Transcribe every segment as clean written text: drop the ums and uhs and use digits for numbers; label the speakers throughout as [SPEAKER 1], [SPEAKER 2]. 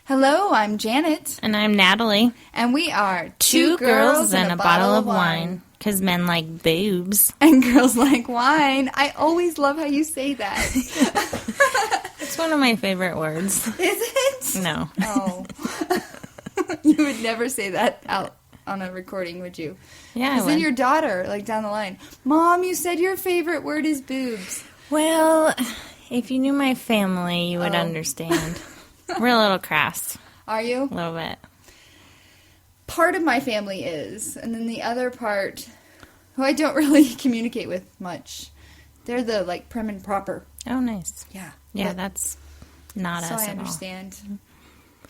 [SPEAKER 1] Hello, I'm Janet.
[SPEAKER 2] And I'm Natalie.
[SPEAKER 1] And we are
[SPEAKER 2] Two girls and a bottle of wine. Because men like boobs.
[SPEAKER 1] And girls like wine. I always love how you say that.
[SPEAKER 2] It's one of my favorite words.
[SPEAKER 1] Is it?
[SPEAKER 2] No.
[SPEAKER 1] Oh. You would never say that out on a recording, would you?
[SPEAKER 2] Yeah,
[SPEAKER 1] Because then your daughter, like down the line, Mom, you said your favorite word is boobs.
[SPEAKER 2] Well, if you knew my family, you would understand. We're a little crass.
[SPEAKER 1] Are you?
[SPEAKER 2] A little bit.
[SPEAKER 1] Part of my family is, and then the other part, who I don't really communicate with much, they're the, like, prim and proper.
[SPEAKER 2] Oh, nice.
[SPEAKER 1] Yeah.
[SPEAKER 2] Yeah, that's not us at all.
[SPEAKER 1] So I understand.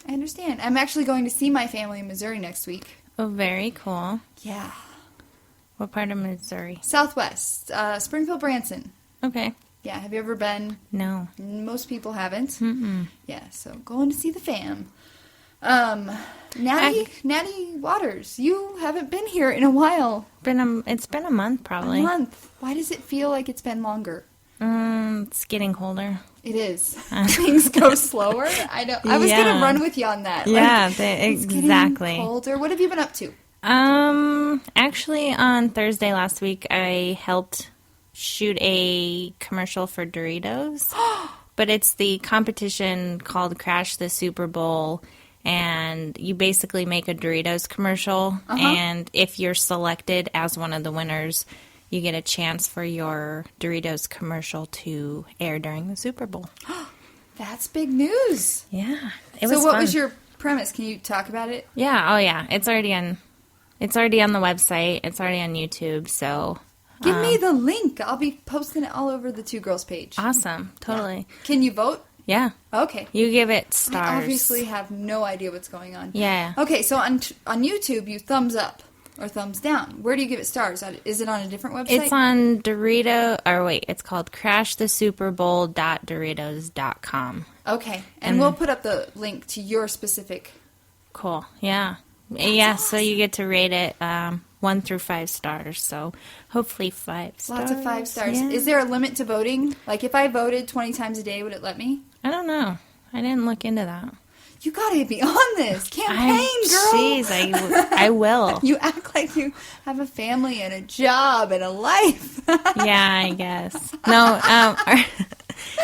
[SPEAKER 1] I understand. I'm actually going to see my family in Missouri next week.
[SPEAKER 2] Oh, very cool.
[SPEAKER 1] Yeah.
[SPEAKER 2] What part of Missouri?
[SPEAKER 1] Southwest. Springfield, Branson.
[SPEAKER 2] Okay.
[SPEAKER 1] Yeah, have you ever been?
[SPEAKER 2] No.
[SPEAKER 1] Most people haven't.
[SPEAKER 2] Mm-mm.
[SPEAKER 1] Yeah, so going to see the fam. Natty Watters, you haven't been here in a while.
[SPEAKER 2] It's been a month, probably.
[SPEAKER 1] A month. Why does it feel like it's been longer?
[SPEAKER 2] It's getting colder.
[SPEAKER 1] It is. Things go slower. I know. I was going to run with you on that.
[SPEAKER 2] Yeah,
[SPEAKER 1] like,
[SPEAKER 2] exactly.
[SPEAKER 1] It's getting colder. What have you been up to?
[SPEAKER 2] Actually, on Thursday last week, I helped shoot a commercial for Doritos. But it's the competition called Crash the Super Bowl. And you basically make a Doritos commercial. And if you're selected as one of the winners, you get a chance for your Doritos commercial to air during the Super Bowl.
[SPEAKER 1] That's big news.
[SPEAKER 2] Yeah.
[SPEAKER 1] So what was your premise? Can you talk about it?
[SPEAKER 2] Yeah. Oh, yeah. It's already on the website. It's already on YouTube. So
[SPEAKER 1] give me the link. I'll be posting it all over the Two Girls page.
[SPEAKER 2] Awesome. Totally.
[SPEAKER 1] Yeah. Can you vote?
[SPEAKER 2] Yeah.
[SPEAKER 1] Okay.
[SPEAKER 2] You give it stars.
[SPEAKER 1] I obviously have no idea what's going on.
[SPEAKER 2] Yeah.
[SPEAKER 1] Okay, so on YouTube, you thumbs up or thumbs down. Where do you give it stars? Is it on a different website?
[SPEAKER 2] It's on it's called crashthesuperbowl.doritos.com.
[SPEAKER 1] Okay, and we'll put up the link to your specific.
[SPEAKER 2] Cool. Yeah.
[SPEAKER 1] That's awesome.
[SPEAKER 2] So you get to rate it 1 through 5 stars. So hopefully 5 stars.
[SPEAKER 1] Lots of 5 stars.
[SPEAKER 2] Yeah.
[SPEAKER 1] Is there a limit to voting? Like if I voted 20 times a day, would it let me?
[SPEAKER 2] I don't know. I didn't look into that.
[SPEAKER 1] You gotta be on this campaign, girl.
[SPEAKER 2] Jeez, I will.
[SPEAKER 1] You act like you have a family and a job and a life.
[SPEAKER 2] Yeah, I guess. No,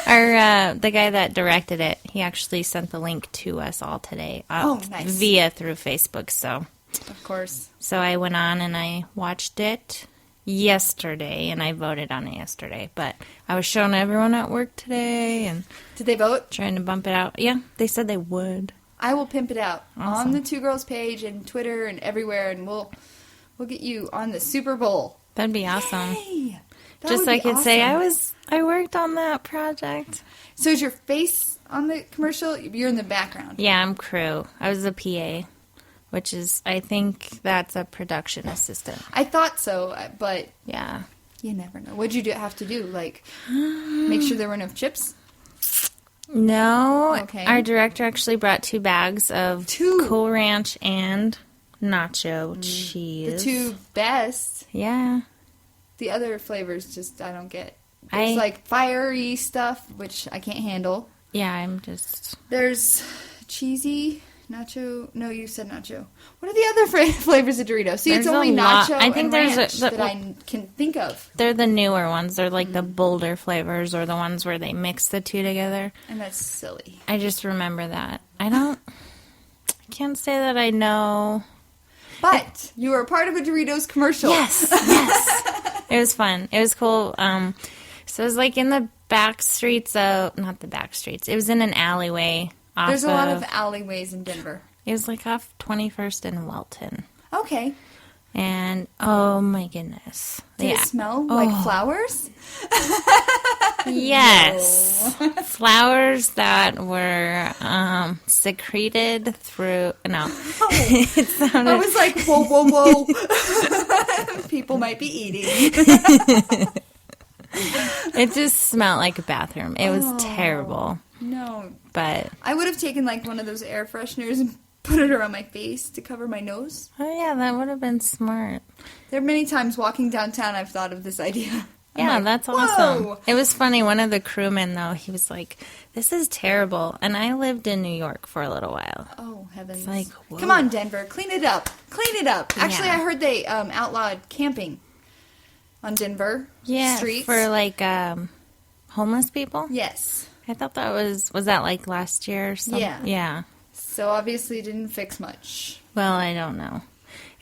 [SPEAKER 2] our the guy that directed it, he actually sent the link to us all today.
[SPEAKER 1] Nice.
[SPEAKER 2] Through Facebook. So,
[SPEAKER 1] of course.
[SPEAKER 2] So I went on and I watched it yesterday, and I voted on it yesterday. But I was showing everyone at work today, and
[SPEAKER 1] did they vote?
[SPEAKER 2] Trying to bump it out. Yeah, they said they would.
[SPEAKER 1] I will pimp it out
[SPEAKER 2] Awesome.
[SPEAKER 1] on the Two Girls page and Twitter and everywhere, and we'll get you on the Super Bowl.
[SPEAKER 2] That'd be awesome.
[SPEAKER 1] Yay!
[SPEAKER 2] Just so I could say I worked on that project.
[SPEAKER 1] So is your face on the commercial? You're in the background.
[SPEAKER 2] Yeah, I'm crew. I was a PA. Which is, I think that's a production assistant.
[SPEAKER 1] I thought so, but
[SPEAKER 2] yeah,
[SPEAKER 1] you never know. What'd you have to do? Like, make sure there were enough chips?
[SPEAKER 2] No.
[SPEAKER 1] Okay.
[SPEAKER 2] Our director actually brought 2 bags of Cool Ranch and nacho cheese.
[SPEAKER 1] The 2 best.
[SPEAKER 2] Yeah.
[SPEAKER 1] The other flavors just I don't get. There's like fiery stuff, which I can't handle.
[SPEAKER 2] Yeah,
[SPEAKER 1] There's cheesy... Nacho? No, you said nacho. What are the other flavors of Doritos? See, it's only nacho I think and ranch that I can think of.
[SPEAKER 2] They're the newer ones. They're like the bolder flavors or the ones where they mix the 2 together. And
[SPEAKER 1] that's silly.
[SPEAKER 2] I just remember that. I can't say that I know.
[SPEAKER 1] But you were a part of a Doritos commercial.
[SPEAKER 2] Yes. It was fun. It was cool. So it was like in the back streets of, not the back streets. It was in an alleyway.
[SPEAKER 1] There's a lot of alleyways in Denver.
[SPEAKER 2] It was like off 21st and Welton.
[SPEAKER 1] Okay.
[SPEAKER 2] And, oh my goodness.
[SPEAKER 1] Did it smell like flowers?
[SPEAKER 2] Yes. No. Flowers that were secreted through, no.
[SPEAKER 1] Oh. It sounded... I was like, whoa. People might be eating.
[SPEAKER 2] It just smelled like a bathroom. It was terrible.
[SPEAKER 1] No.
[SPEAKER 2] But
[SPEAKER 1] I would have taken like one of those air fresheners and put it around my face to cover my nose.
[SPEAKER 2] Oh yeah, that would have been smart.
[SPEAKER 1] There are many times walking downtown I've thought of this idea.
[SPEAKER 2] Yeah, that's awesome. Whoa! It was funny. One of the crewmen, though, he was like, this is terrible. And I lived in New York for a little while.
[SPEAKER 1] Oh, heavens.
[SPEAKER 2] It's like, whoa.
[SPEAKER 1] Come on, Denver. Clean it up. Clean it up. Actually, I heard they outlawed camping on Denver streets.
[SPEAKER 2] For, like, homeless people?
[SPEAKER 1] Yes.
[SPEAKER 2] I thought that was that, like, last year or something? Yeah.
[SPEAKER 1] So, obviously, it didn't fix much.
[SPEAKER 2] Well, I don't know.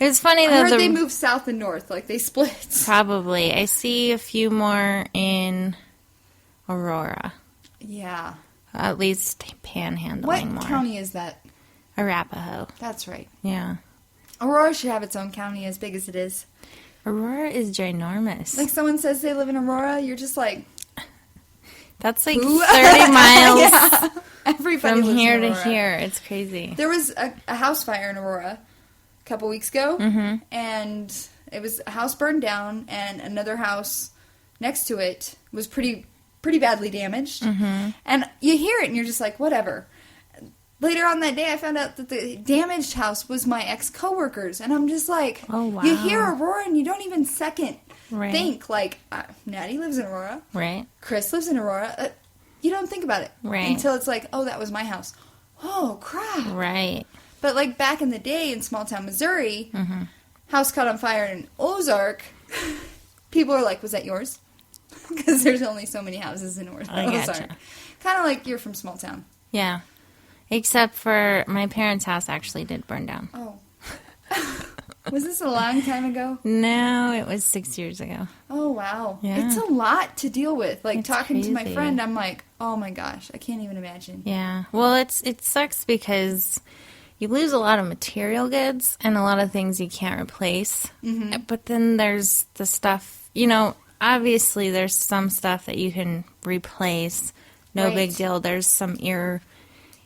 [SPEAKER 2] It was funny though.
[SPEAKER 1] I heard they moved south and north, like they split.
[SPEAKER 2] Probably. I see a few more in Aurora.
[SPEAKER 1] Yeah.
[SPEAKER 2] At least panhandling more.
[SPEAKER 1] What county is that?
[SPEAKER 2] Arapahoe.
[SPEAKER 1] That's right.
[SPEAKER 2] Yeah.
[SPEAKER 1] Aurora should have its own county as big as it is.
[SPEAKER 2] Aurora is ginormous.
[SPEAKER 1] Like someone says they live in Aurora, you're just like...
[SPEAKER 2] That's like 30 miles
[SPEAKER 1] yeah. Everybody
[SPEAKER 2] from here
[SPEAKER 1] to
[SPEAKER 2] here. It's crazy.
[SPEAKER 1] There was a house fire in Aurora a couple weeks ago, and it was a house burned down, and another house next to it was pretty badly damaged. And you hear it, and you're just like, whatever. Later on that day, I found out that the damaged house was my ex-coworker's, and I'm just like,
[SPEAKER 2] oh, wow.
[SPEAKER 1] You hear Aurora, and you don't even think, like, Natty lives in Aurora.
[SPEAKER 2] Right.
[SPEAKER 1] Chris lives in Aurora. You don't think about it.
[SPEAKER 2] Right.
[SPEAKER 1] Until it's like, oh, that was my house. Oh, crap.
[SPEAKER 2] Right.
[SPEAKER 1] But, like, back in the day in small-town Missouri, house caught on fire in Ozark, people are like, was that yours? Because there's only so many houses in Ozark.
[SPEAKER 2] Gotcha.
[SPEAKER 1] Kind of like you're from small town.
[SPEAKER 2] Yeah. Except for my parents' house actually did burn down.
[SPEAKER 1] Oh. Was this a long time ago?
[SPEAKER 2] No, it was 6 years ago.
[SPEAKER 1] Oh, wow.
[SPEAKER 2] Yeah.
[SPEAKER 1] It's a lot to deal with. Like,
[SPEAKER 2] it's
[SPEAKER 1] talking
[SPEAKER 2] crazy.
[SPEAKER 1] to my friend, I'm like, oh my gosh, I can't even imagine.
[SPEAKER 2] Yeah. Well, it sucks because you lose a lot of material goods and a lot of things you can't replace. But then there's the stuff, obviously there's some stuff that you can replace. No big deal. There's some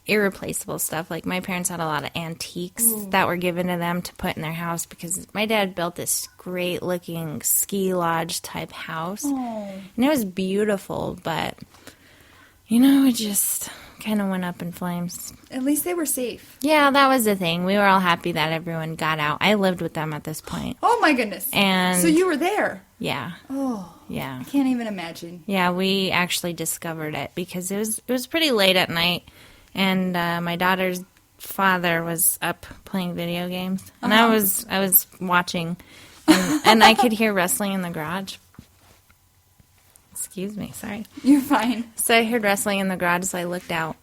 [SPEAKER 2] irreplaceable stuff. Like my parents had a lot of antiques that were given to them to put in their house because my dad built this great looking ski lodge type house. And it was beautiful, but it just kind of went up in flames.
[SPEAKER 1] At least they were safe.
[SPEAKER 2] Yeah, that was the thing. We were all happy that everyone got out. I lived with them at this point.
[SPEAKER 1] Oh my goodness.
[SPEAKER 2] And
[SPEAKER 1] so you were there.
[SPEAKER 2] Yeah.
[SPEAKER 1] Oh.
[SPEAKER 2] Yeah.
[SPEAKER 1] I can't even imagine.
[SPEAKER 2] Yeah, we actually discovered it because it was pretty late at night. And my daughter's father was up playing video games, and I was watching, and I could hear wrestling in the garage. Excuse me, sorry.
[SPEAKER 1] You're fine.
[SPEAKER 2] So I heard wrestling in the garage, so I looked out,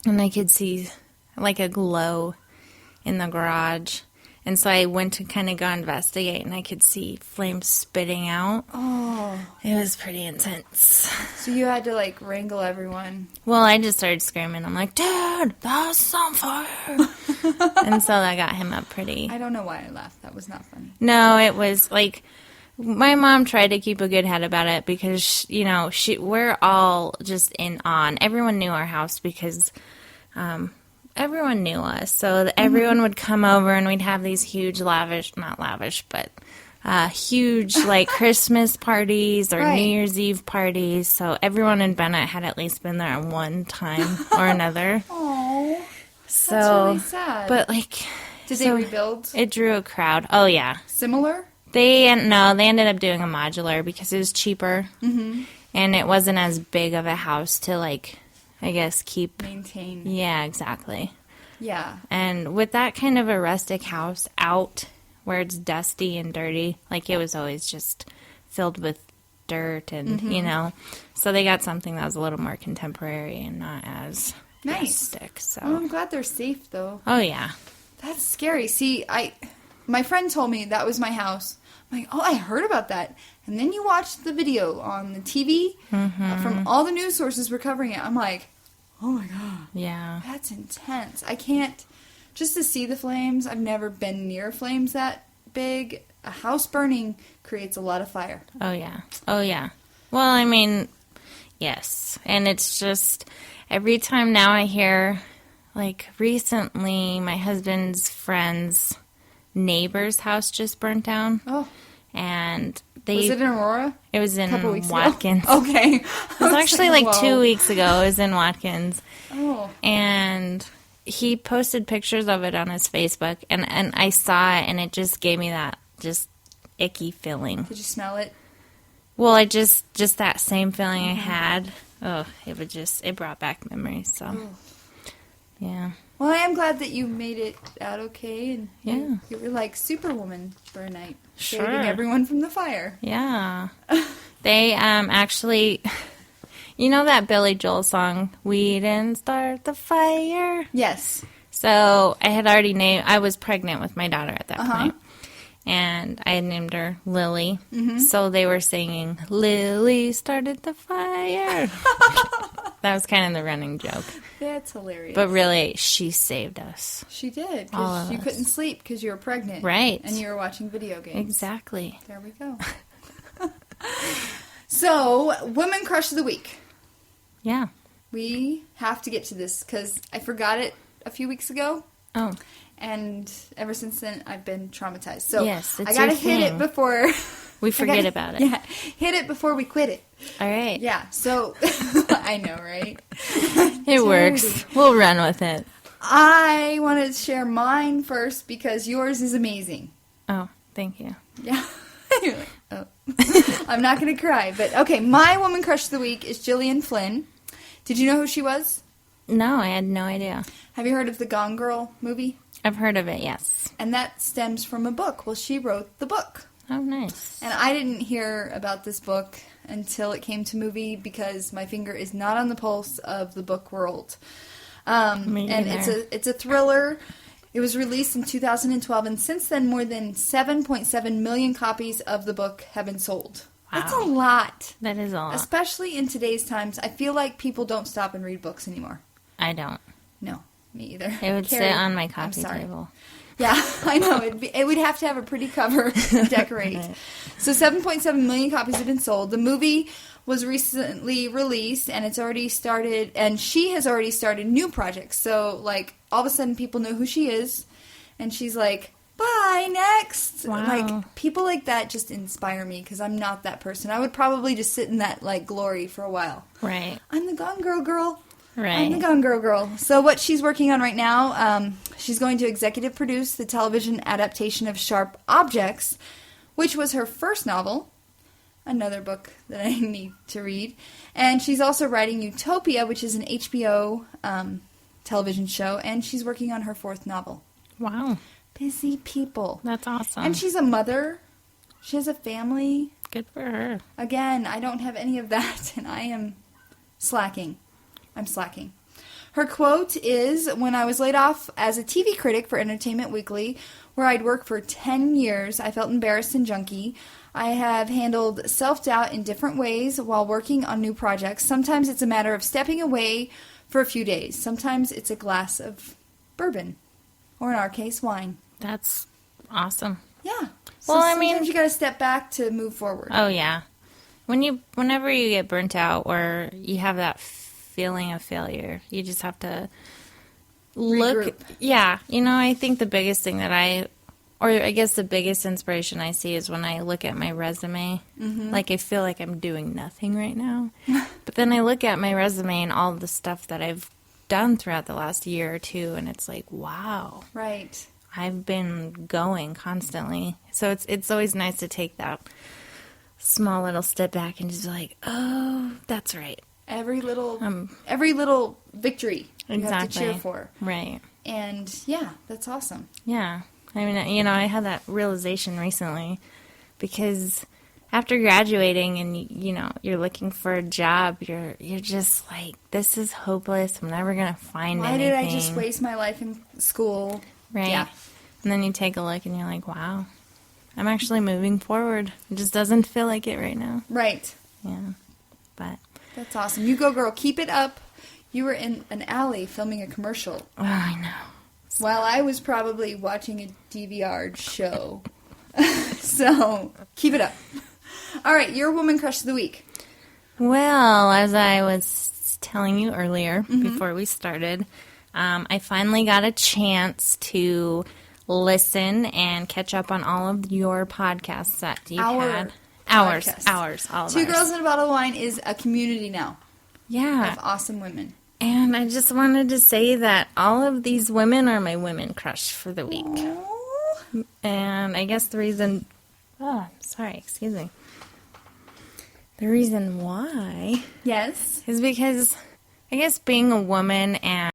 [SPEAKER 2] and I could see like a glow in the garage. And so I went to kind of go investigate, and I could see flames spitting out. Oh. It was pretty intense.
[SPEAKER 1] So you had to, like, wrangle everyone.
[SPEAKER 2] Well, I just started screaming. I'm like, Dad, the house is on fire. And so that got him up pretty.
[SPEAKER 1] I don't know why I laughed. That was not funny.
[SPEAKER 2] No, it was, like, my mom tried to keep a good head about it because, we're all just in awe. And everyone knew our house because... everyone knew us, so everyone would come over and we'd have these huge huge like Christmas parties or New Year's Eve parties. So everyone in Bennett had at least been there at one time or another.
[SPEAKER 1] Oh,
[SPEAKER 2] so
[SPEAKER 1] that's really sad.
[SPEAKER 2] But like,
[SPEAKER 1] did they rebuild?
[SPEAKER 2] It drew a crowd. Oh yeah,
[SPEAKER 1] similar.
[SPEAKER 2] They ended up doing a modular because it was cheaper, and it wasn't as big of a house to like. I guess
[SPEAKER 1] maintain.
[SPEAKER 2] Yeah, exactly.
[SPEAKER 1] Yeah.
[SPEAKER 2] And with that kind of a rustic house out where it's dusty and dirty, like it was always just filled with dirt and, so they got something that was a little more contemporary and not as rustic. So
[SPEAKER 1] I'm glad they're safe though.
[SPEAKER 2] Oh yeah.
[SPEAKER 1] That's scary. See, my friend told me that was my house. I'm like, oh, I heard about that. And then you watch the video on the TV from all the news sources were covering it. I'm like, oh my God.
[SPEAKER 2] Yeah.
[SPEAKER 1] That's intense. I can't, just to see the flames, I've never been near flames that big. A house burning creates a lot of fire.
[SPEAKER 2] Oh yeah. Oh yeah. Well, I mean, yes. And it's just, every time now I hear, like recently my husband's friend's neighbor's house just burnt down. Oh. And
[SPEAKER 1] was it in Aurora?
[SPEAKER 2] It was in Watkins.
[SPEAKER 1] Ago? Okay.
[SPEAKER 2] It was actually like 2 weeks ago. It was in Watkins.
[SPEAKER 1] Oh.
[SPEAKER 2] And he posted pictures of it on his Facebook, and I saw it, and it just gave me that just icky feeling.
[SPEAKER 1] Did you smell it?
[SPEAKER 2] Well, I just that same feeling I had. Oh, it brought back memories. So, yeah.
[SPEAKER 1] Well, I am glad that you made it out okay, and
[SPEAKER 2] Yeah.
[SPEAKER 1] you were like Superwoman for a night,
[SPEAKER 2] Sure.
[SPEAKER 1] saving everyone from the fire.
[SPEAKER 2] Yeah. They actually, you know that Billy Joel song, "We Didn't Start the Fire"?
[SPEAKER 1] Yes.
[SPEAKER 2] So I had already I was pregnant with my daughter at that point. And I had named her Lily. So they were singing, "Lily started the fire." That was kind of the running joke.
[SPEAKER 1] That's hilarious.
[SPEAKER 2] But really, she saved us.
[SPEAKER 1] She did,
[SPEAKER 2] All
[SPEAKER 1] because
[SPEAKER 2] of
[SPEAKER 1] you
[SPEAKER 2] us.
[SPEAKER 1] couldn't sleep because you were pregnant.
[SPEAKER 2] Right.
[SPEAKER 1] And you were watching video games.
[SPEAKER 2] Exactly.
[SPEAKER 1] There we go. So, Women Crush of the Week.
[SPEAKER 2] Yeah.
[SPEAKER 1] We have to get to this because I forgot it a few weeks ago.
[SPEAKER 2] Oh.
[SPEAKER 1] And ever since then, I've been traumatized. So,
[SPEAKER 2] Yes, it's
[SPEAKER 1] I gotta
[SPEAKER 2] your
[SPEAKER 1] hit it
[SPEAKER 2] thing.
[SPEAKER 1] before...
[SPEAKER 2] We forget about it.
[SPEAKER 1] Yeah, hit it before we quit it.
[SPEAKER 2] All right.
[SPEAKER 1] Yeah, so... I know, right?
[SPEAKER 2] It works. We'll run with it.
[SPEAKER 1] I want to share mine first because yours is amazing.
[SPEAKER 2] Oh, thank you.
[SPEAKER 1] Yeah. You're like, oh. I'm not going to cry. But, okay, my Woman Crush of the Week is Gillian Flynn. Did you know who she was?
[SPEAKER 2] No, I had no idea.
[SPEAKER 1] Have you heard of the Gone Girl movie?
[SPEAKER 2] I've heard of it, yes.
[SPEAKER 1] And that stems from a book. Well, she wrote the book.
[SPEAKER 2] Oh, nice.
[SPEAKER 1] And I didn't hear about this book until it came to movie because my finger is not on the pulse of the book world.
[SPEAKER 2] Me
[SPEAKER 1] And
[SPEAKER 2] either.
[SPEAKER 1] it's a thriller. It was released in 2012, and since then, more than 7.7 million copies of the book have been sold.
[SPEAKER 2] Wow.
[SPEAKER 1] That's a lot.
[SPEAKER 2] That is a lot.
[SPEAKER 1] Especially in today's times. I feel like people don't stop and read books anymore.
[SPEAKER 2] I don't.
[SPEAKER 1] No, me either.
[SPEAKER 2] It would
[SPEAKER 1] Carrie,
[SPEAKER 2] sit on my
[SPEAKER 1] I'm
[SPEAKER 2] coffee
[SPEAKER 1] sorry.
[SPEAKER 2] table.
[SPEAKER 1] Yeah, I know. It would have to have a pretty cover to decorate.
[SPEAKER 2] Right.
[SPEAKER 1] So 7.7 million copies have been sold. The movie was recently released, and it's already started, and she has already started new projects. So, like, all of a sudden people know who she is, and she's like, bye, next.
[SPEAKER 2] Wow.
[SPEAKER 1] Like, people like that just inspire me, because I'm not that person. I would probably just sit in that, like, glory for a while.
[SPEAKER 2] Right.
[SPEAKER 1] I'm the Gone Girl.
[SPEAKER 2] Right.
[SPEAKER 1] I'm the Gone Girl. So what she's working on right now, she's going to executive produce the television adaptation of Sharp Objects, which was her first novel, another book that I need to read. And she's also writing Utopia, which is an HBO television show, and she's working on her fourth novel.
[SPEAKER 2] Wow.
[SPEAKER 1] Busy people.
[SPEAKER 2] That's awesome.
[SPEAKER 1] And she's a mother. She has a family.
[SPEAKER 2] Good for her.
[SPEAKER 1] Again, I don't have any of that, and I am slacking. I'm slacking. Her quote is, "When I was laid off as a TV critic for Entertainment Weekly, where I'd worked for 10 years, I felt embarrassed and junky. I have handled self-doubt in different ways while working on new projects. Sometimes it's a matter of stepping away for a few days. Sometimes it's a glass of bourbon, or in our case, wine."
[SPEAKER 2] That's awesome.
[SPEAKER 1] Yeah.
[SPEAKER 2] Well, I mean-
[SPEAKER 1] sometimes you got to step back to move forward.
[SPEAKER 2] Oh, yeah. Whenever you get burnt out or you have that feeling of failure, you just have to look.
[SPEAKER 1] Regroup.
[SPEAKER 2] Yeah. I think the biggest thing that I guess the biggest inspiration I see is when I look at my resume.
[SPEAKER 1] Mm-hmm.
[SPEAKER 2] Like, I feel like I'm doing nothing right now. But then I look at my resume and all the stuff that I've done throughout the last year or two, and it's like, wow.
[SPEAKER 1] Right.
[SPEAKER 2] I've been going constantly. So it's always nice to take that small little step back and just be like, oh, that's right.
[SPEAKER 1] Every little victory you have to cheer for.
[SPEAKER 2] Right.
[SPEAKER 1] And yeah, that's awesome.
[SPEAKER 2] Yeah. I mean, I had that realization recently because after graduating and, you're looking for a job, you're just like, this is hopeless. I'm never going to find
[SPEAKER 1] Why
[SPEAKER 2] anything.
[SPEAKER 1] did I just waste my life in school?
[SPEAKER 2] Right.
[SPEAKER 1] Yeah.
[SPEAKER 2] And then you take a look and you're like, wow, I'm actually moving forward. It just doesn't feel like it right now.
[SPEAKER 1] Right.
[SPEAKER 2] Yeah. But
[SPEAKER 1] That's awesome. You go, girl. Keep it up. You were in an alley filming a commercial
[SPEAKER 2] oh, I know.
[SPEAKER 1] while I was probably watching a DVR show. So, keep it up. All right, your Woman Crush of the Week.
[SPEAKER 2] Well, as I was telling you earlier, before we started, I finally got a chance to listen and catch up on all of your podcasts that you've had. Hours, all of
[SPEAKER 1] Two
[SPEAKER 2] ours.
[SPEAKER 1] Girls and a Bottle of Wine is a community now
[SPEAKER 2] Yeah.
[SPEAKER 1] of awesome women.
[SPEAKER 2] And I just wanted to say that all of these women are my women crush for the week.
[SPEAKER 1] Aww.
[SPEAKER 2] And I guess the reason... Oh, sorry, excuse me. The reason why
[SPEAKER 1] Yes.
[SPEAKER 2] is because I guess being a woman and